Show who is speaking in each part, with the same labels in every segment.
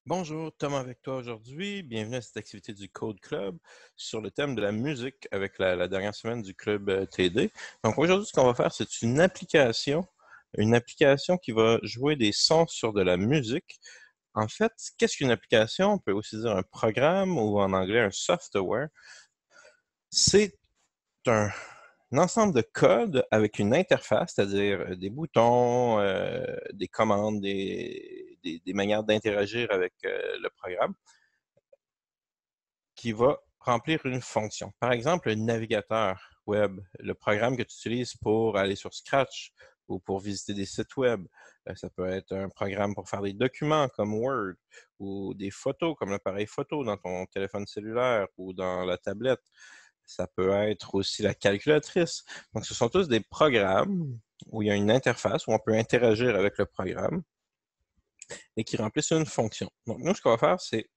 Speaker 1: Bonjour, Thomas avec toi aujourd'hui. Bienvenue à cette activité du Code Club sur le thème de la musique avec la dernière semaine du Club TD. Donc aujourd'hui, ce qu'on va faire, c'est une application qui va jouer des sons sur de la musique. En fait, qu'est-ce qu'une application? On peut aussi dire un programme ou en anglais un software. C'est un ensemble de codes avec une interface, c'est-à-dire des boutons, des commandes, des manières d'interagir avec le programme, qui va remplir une fonction. Par exemple, le navigateur web, le programme que tu utilises pour aller sur Scratch ou pour visiter des sites web. Ça peut être un programme pour faire des documents comme Word ou des photos comme l'appareil photo dans ton téléphone cellulaire ou dans la tablette. Ça peut être aussi la calculatrice. Donc, ce sont tous des programmes où il y a une interface, où on peut interagir avec le programme et qui remplissent une fonction. Donc, nous, ce qu'on va faire, c'est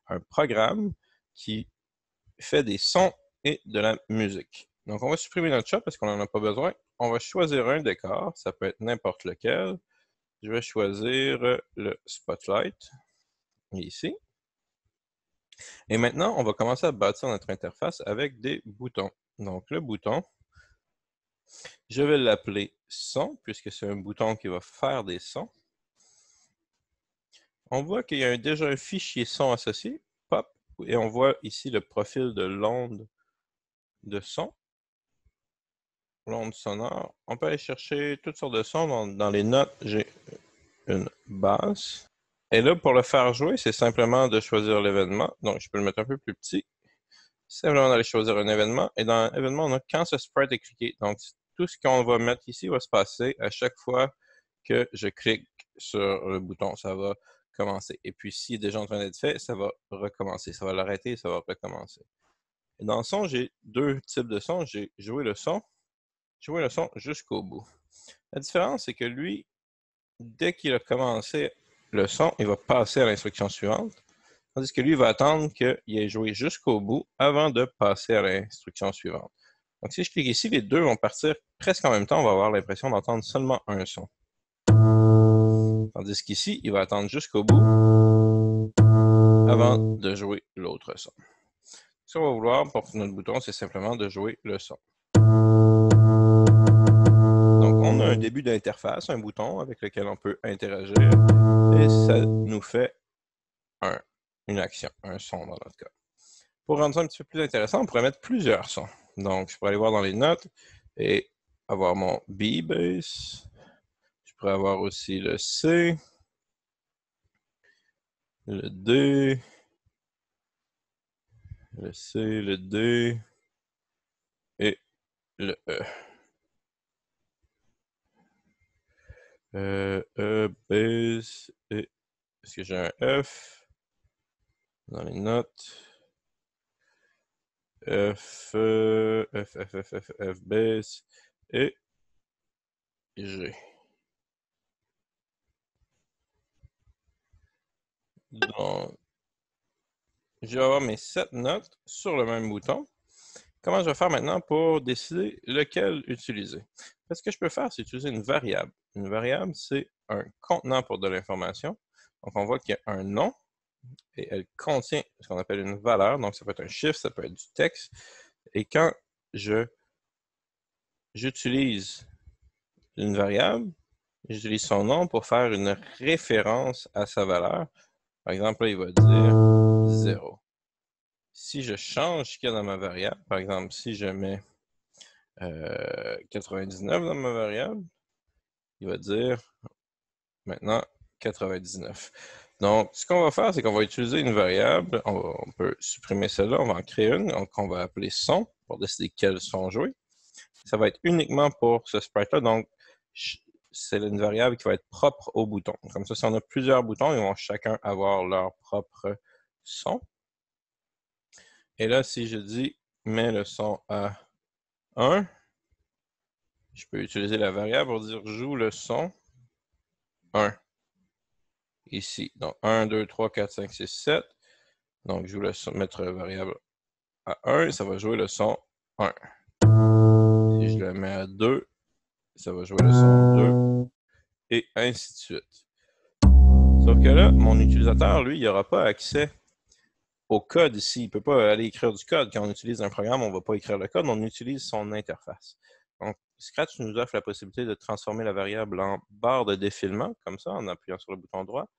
Speaker 1: un programme qui fait des sons et de la musique. Donc, on va supprimer notre chat parce qu'on n'en a pas besoin. On va choisir un décor, ça peut être n'importe lequel. Je vais choisir le Spotlight, ici. Et maintenant, on va commencer à bâtir notre interface avec des boutons. Donc, le bouton, je vais l'appeler son, puisque c'est un bouton qui va faire des sons. On voit qu'il y a déjà un fichier son associé, pop, et on voit ici le profil de l'onde de son. L'onde sonore. On peut aller chercher toutes sortes de sons. Dans les notes, j'ai une basse. Et là, pour le faire jouer, c'est simplement de choisir l'événement. Donc, je peux le mettre un peu plus petit. Simplement d'aller choisir un événement. Et dans l'événement, on a quand ce sprite est cliqué. Donc, tout ce qu'on va mettre ici va se passer à chaque fois que je clique sur le bouton. Ça va commencer. Et puis, s'il est déjà en train d'être fait, ça va recommencer. Ça va l'arrêter et ça va recommencer. Et dans le son, j'ai deux types de sons. J'ai joué le son jusqu'au bout. La différence, c'est que lui, dès qu'il a commencé le son, il va passer à l'instruction suivante, tandis que lui va attendre qu'il ait joué jusqu'au bout avant de passer à l'instruction suivante. Donc, si je clique ici, les deux vont partir presque en même temps. On va avoir l'impression d'entendre seulement un son. Tandis qu'ici, il va attendre jusqu'au bout avant de jouer l'autre son. Ce qu'on va vouloir pour notre bouton, c'est simplement de jouer le son. Donc, on a un début d'interface, un bouton avec lequel on peut interagir, et ça nous fait une action, un son dans notre cas. Pour rendre ça un petit peu plus intéressant, on pourrait mettre plusieurs sons. Donc, je pourrais aller voir dans les notes et avoir mon B-bass. Je pourrais avoir aussi le C, le D, le C, le D et le E. Bass et est-ce que j'ai un F dans les notes? F, F, bass et G. Donc, je vais avoir mes 7 notes sur le même bouton. Comment je vais faire maintenant pour décider lequel utiliser? Ce que je peux faire, c'est utiliser une variable. Une variable, c'est un contenant pour de l'information. Donc, on voit qu'il y a un nom et elle contient ce qu'on appelle une valeur. Donc, ça peut être un chiffre, ça peut être du texte. Et quand j'utilise une variable, j'utilise son nom pour faire une référence à sa valeur. Par exemple, là, il va dire 0. Si je change ce qu'il y a dans ma variable, par exemple, si je mets 99 dans ma variable, il va dire maintenant 99. Donc, ce qu'on va faire, c'est qu'on va utiliser une variable. On peut supprimer celle-là, on va en créer une, donc on va appeler son pour décider quel son jouer. Ça va être uniquement pour ce sprite-là, donc c'est une variable qui va être propre au bouton. Comme ça, si on a plusieurs boutons, ils vont chacun avoir leur propre son. Et là, si je dis mets le son à 1, je peux utiliser la variable pour dire joue le son 1. Ici. Donc 1, 2, 3, 4, 5, 6, 7. Donc je vais mettre la variable à 1, ça va jouer le son 1. Si je le mets à 2, ça va jouer le son 2. Et ainsi de suite. Ça, Sauf que là, mon utilisateur, lui, il n'aura pas accès au code ici. Il ne peut pas aller écrire du code. Quand on utilise un programme, on ne va pas écrire le code, on utilise son interface. Donc, Scratch nous offre la possibilité de transformer la variable en barre de défilement, comme ça, en appuyant sur le bouton droit,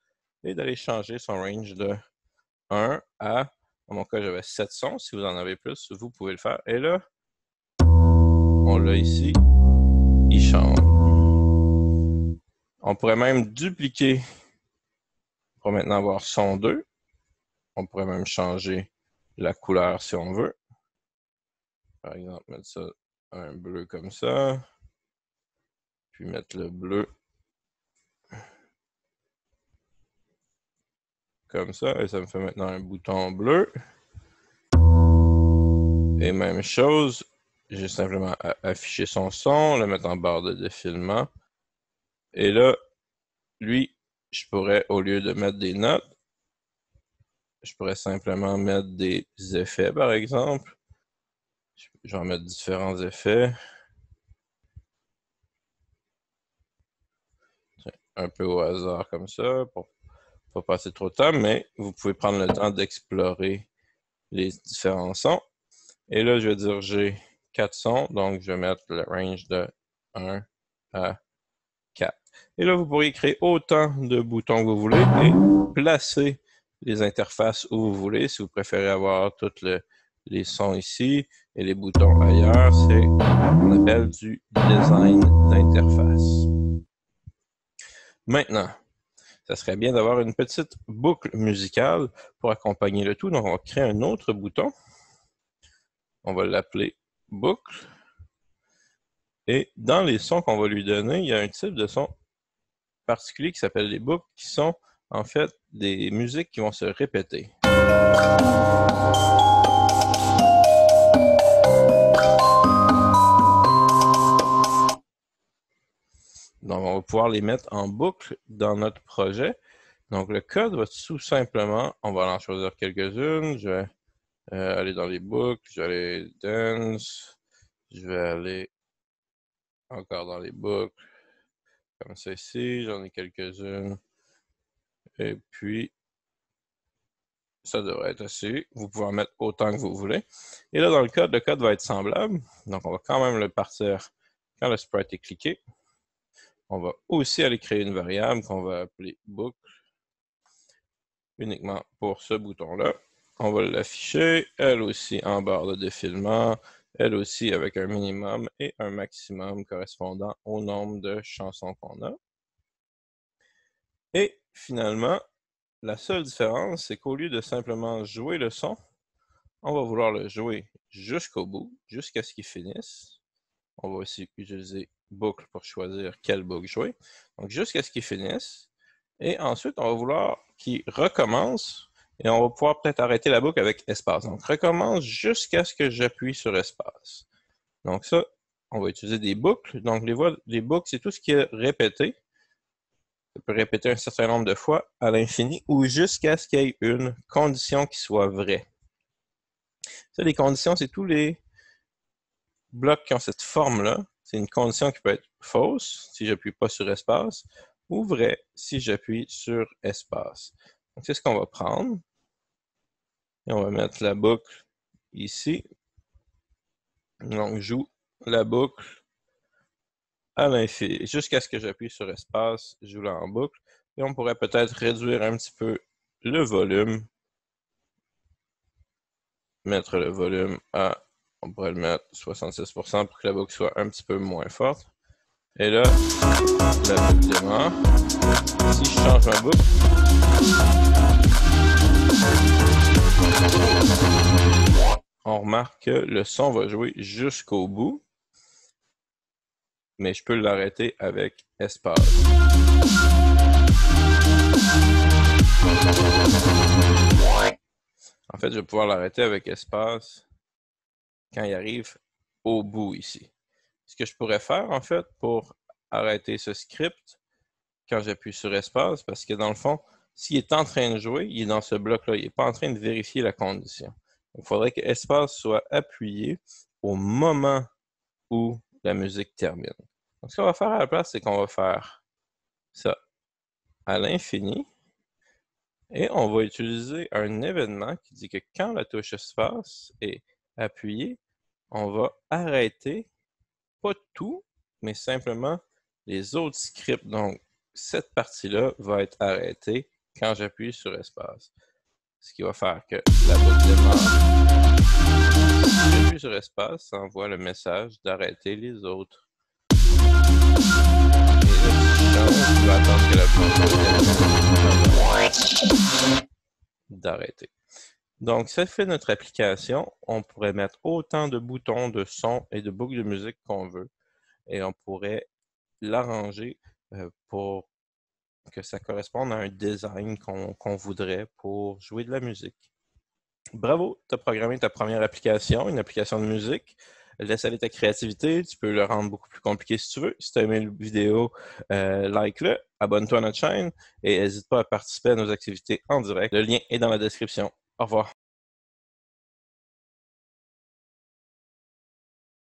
Speaker 1: et d'aller changer son range de 1 à, dans mon cas, j'avais 7 sons. Si vous en avez plus, vous pouvez le faire. Et là, on l'a ici, il change. On pourrait même dupliquer pour maintenant avoir son 2. On pourrait même changer la couleur si on veut. Par exemple, mettre ça un bleu comme ça. Puis mettre le bleu comme ça. Et ça me fait maintenant un bouton bleu. Et même chose, j'ai simplement à afficher son son, le mettre en barre de défilement. Et là, lui, je pourrais, au lieu de mettre des notes, je pourrais simplement mettre des effets, par exemple. Je vais en mettre différents effets. Un peu au hasard comme ça, pour pas passer trop de temps, mais vous pouvez prendre le temps d'explorer les différents sons. Et là, je vais dire j'ai 4 sons, donc je vais mettre le range de 1 à 4. Et là, vous pourriez créer autant de boutons que vous voulez et placer les interfaces où vous voulez. Si vous préférez avoir tous les sons ici et les boutons ailleurs, c'est ce qu'on appelle du design d'interface. Maintenant, ça serait bien d'avoir une petite boucle musicale pour accompagner le tout. Donc, on va créer un autre bouton. On va l'appeler boucle. Et dans les sons qu'on va lui donner, il y a un type de son particulier qui s'appelle les boucles, qui sont en fait des musiques qui vont se répéter. Donc, on va pouvoir les mettre en boucle dans notre projet. Donc, le code va tout simplement, on va en choisir quelques-unes. Je vais aller dans les boucles, je vais aller dance, je vais aller encore dans les boucles, comme ça ici, j'en ai quelques-unes. Et puis, ça devrait être assez. Vous pouvez en mettre autant que vous voulez. Et là, dans le code va être semblable. Donc, on va quand même le partir quand le sprite est cliqué. On va aussi aller créer une variable qu'on va appeler boucle, uniquement pour ce bouton-là. On va l'afficher, elle aussi en barre de défilement, elle aussi avec un minimum et un maximum correspondant au nombre de chansons qu'on a. Et finalement, la seule différence, c'est qu'au lieu de simplement jouer le son, on va vouloir le jouer jusqu'au bout, jusqu'à ce qu'il finisse. On va aussi utiliser boucle pour choisir quelle boucle jouer. Donc, jusqu'à ce qu'il finisse. Et ensuite, on va vouloir qu'il recommence. Et on va pouvoir peut-être arrêter la boucle avec espace. Donc, recommence jusqu'à ce que j'appuie sur espace. Donc ça, on va utiliser des boucles. Donc, les boucles, c'est tout ce qui est répété. Ça peut répéter un certain nombre de fois à l'infini ou jusqu'à ce qu'il y ait une condition qui soit vraie. Ça, les conditions, c'est tous les blocs qui ont cette forme-là. C'est une condition qui peut être fausse si j'appuie pas sur espace ou vraie si j'appuie sur espace. Donc, c'est ce qu'on va prendre. Et on va mettre la boucle ici. Donc, joue la boucle à l'infini jusqu'à ce que j'appuie sur espace, joue-la en boucle. Et on pourrait peut-être réduire un petit peu le volume. Mettre le volume à, on pourrait le mettre 66% pour que la boucle soit un petit peu moins forte. Et là, la boucle démarre. Si je change ma boucle, on remarque que le son va jouer jusqu'au bout, mais je peux l'arrêter avec espace. En fait, je vais pouvoir l'arrêter avec espace quand il arrive au bout ici. Ce que je pourrais faire, en fait, pour arrêter ce script, quand j'appuie sur espace, parce que dans le fond, s'il est en train de jouer, il est dans ce bloc-là, il n'est pas en train de vérifier la condition. Il faudrait que espace soit appuyé au moment où la musique termine. Donc, ce qu'on va faire à la place, c'est qu'on va faire ça à l'infini. Et on va utiliser un événement qui dit que quand la touche espace est appuyée, on va arrêter, pas tout, mais simplement les autres scripts. Donc, cette partie-là va être arrêtée quand j'appuie sur espace. Ce qui va faire que la boucle démarre. Si j'appuie sur espace, ça envoie le message d'arrêter les autres. Et là, si je vais attendre que la boucle d'arrêter. Donc, ça fait notre application. On pourrait mettre autant de boutons, de sons et de boucles de musique qu'on veut. Et on pourrait l'arranger pour que ça corresponde à un design qu'on voudrait pour jouer de la musique. Bravo, tu as programmé ta première application, une application de musique. Laisse aller ta créativité, tu peux le rendre beaucoup plus compliqué si tu veux. Si tu as aimé la vidéo, like-le, abonne-toi à notre chaîne et n'hésite pas à participer à nos activités en direct. Le lien est dans la description. Au revoir.